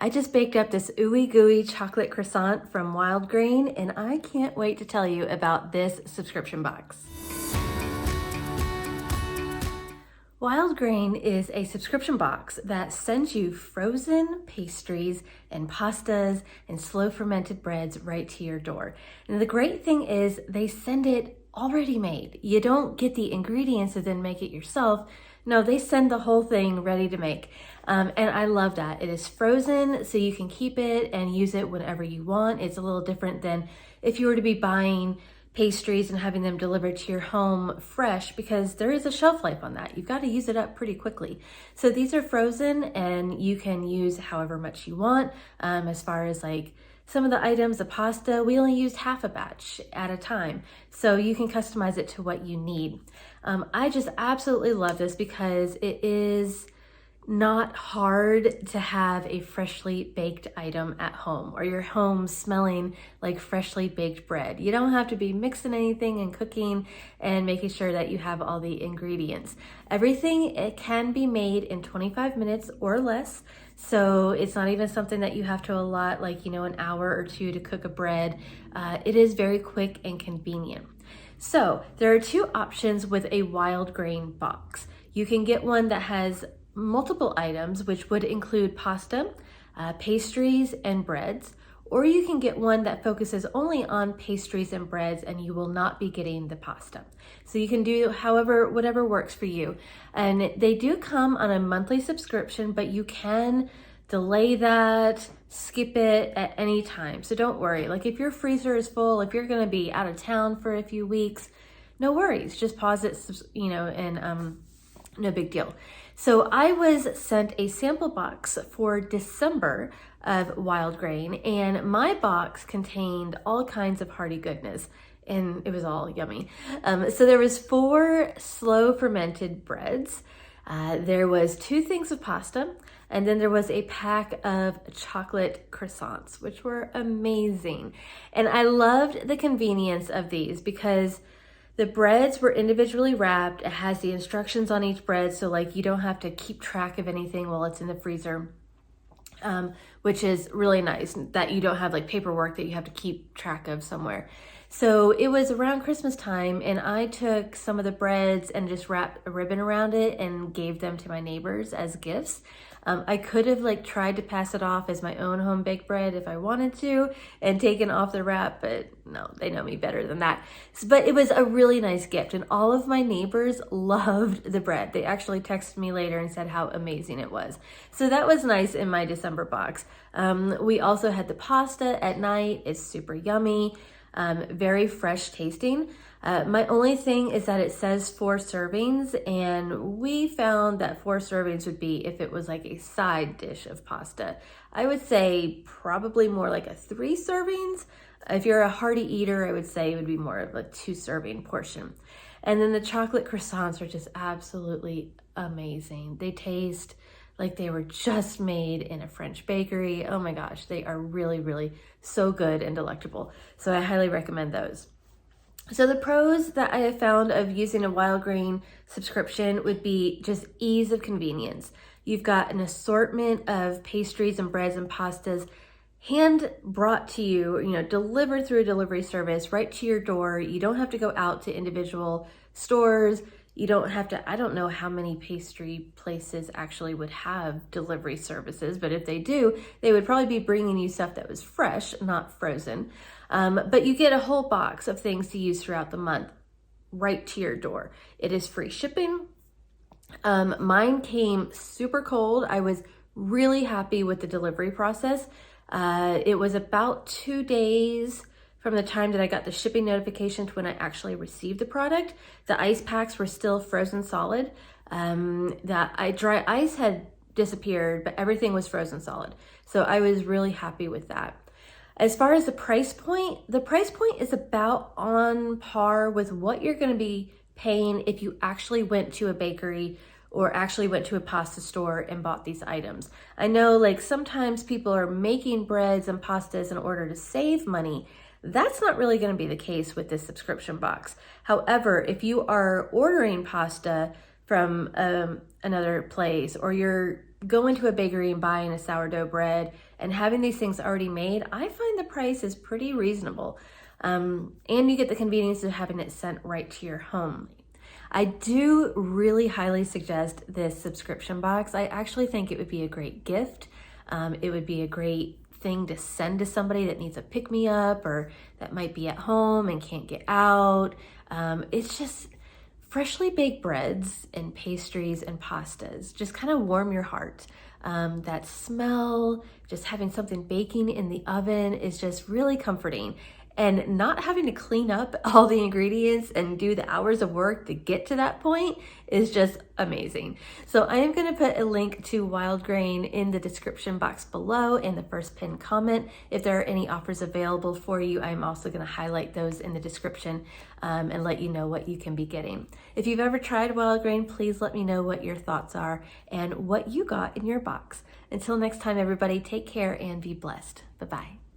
I just baked up this ooey gooey chocolate croissant from Wildgrain, and I can't wait to tell you about this subscription box. Wildgrain is a subscription box that sends you frozen pastries and pastas and slow fermented breads right to your door. And the great thing is they send it already made. You don't get the ingredients and then make it yourself. No, they send the whole thing ready to make. And I love that. It is frozen, so you can keep it and use it whenever you want. It's a little different than if you were to be buying pastries and having them delivered to your home fresh, because there is a shelf life on that. You've got to use it up pretty quickly. So these are frozen and you can use however much you want. As far as like some of the items, the pasta, we only used half a batch at a time. So you can customize it to what you need. I just absolutely love this because it is not hard to have a freshly baked item at home, or your home smelling like freshly baked bread. You don't have to be mixing anything and cooking and making sure that you have all the ingredients. Everything, it can be made in 25 minutes or less. So it's not even something that you have to allot like, an hour or two to cook a bread. It is very quick and convenient. So there are two options with a Wildgrain box. You can get one that has multiple items, which would include pasta, pastries, and breads, or you can get one that focuses only on pastries and breads and you will not be getting the pasta. So you can do whatever works for you. And they do come on a monthly subscription, but you can delay that, skip it at any time. So don't worry. Like if your freezer is full, if you're going to be out of town for a few weeks, no worries. Just pause it, and no big deal. So I was sent a sample box for December of Wildgrain, and my box contained all kinds of hearty goodness, and it was all yummy. So there was 4 slow fermented breads. There was 2 things of pasta, and then there was a pack of chocolate croissants, which were amazing. And I loved the convenience of these because the breads were individually wrapped. It has the instructions on each bread, so like you don't have to keep track of anything while it's in the freezer, which is really nice, that you don't have like paperwork that you have to keep track of somewhere. So it was around Christmas time, and I took some of the breads and just wrapped a ribbon around it and gave them to my neighbors as gifts. I could have like tried to pass it off as my own home baked bread if I wanted to and taken off the wrap, but no, they know me better than that. But it was a really nice gift, and all of my neighbors loved the bread. They actually texted me later and said how amazing it was. So that was nice in my December box. We also had the pasta at night. It's super yummy. Very fresh tasting. My only thing is that it says 4 servings, and we found that 4 servings would be if it was like a side dish of pasta. I would say probably more like a 3 servings. If you're a hearty eater, I would say it would be more of a 2 serving portion. And then the chocolate croissants are just absolutely amazing. They taste like they were just made in a French bakery. Oh my gosh, they are really, really so good and delectable. So I highly recommend those. So the pros that I have found of using a Wildgrain subscription would be just ease of convenience. You've got an assortment of pastries and breads and pastas hand brought to you, delivered through a delivery service right to your door. You don't have to go out to individual stores. You don't have to, I don't know how many pastry places actually would have delivery services, but if they do, they would probably be bringing you stuff that was fresh, not frozen. But you get a whole box of things to use throughout the month right to your door. It is free shipping. Mine came super cold. I was really happy with the delivery process. It was about 2 days from the time that I got the shipping notification to when I actually received the product. The ice packs were still frozen solid. Dry ice had disappeared, but everything was frozen solid. So I was really happy with that. As far as the price point is about on par with what you're going to be paying if you actually went to a bakery or actually went to a pasta store and bought these items. I know like sometimes people are making breads and pastas in order to save money. That's not really going to be the case with this subscription box. However, if you are ordering pasta from another place, or you're going to a bakery and buying a sourdough bread and having these things already made, I find the price is pretty reasonable. And you get the convenience of having it sent right to your home. I do really highly suggest this subscription box. I actually think it would be a great gift. It would be a great thing to send to somebody that needs a pick-me-up or that might be at home and can't get out. It's just freshly baked breads and pastries and pastas just kind of warm your heart. That smell, just having something baking in the oven is just really comforting. And not having to clean up all the ingredients and do the hours of work to get to that point is just amazing. So I am gonna put a link to Wildgrain in the description box below in the first pinned comment. If there are any offers available for you, I'm also gonna highlight those in the description and let you know what you can be getting. If you've ever tried Wildgrain, please let me know what your thoughts are and what you got in your box. Until next time, everybody, take care and be blessed. Bye-bye.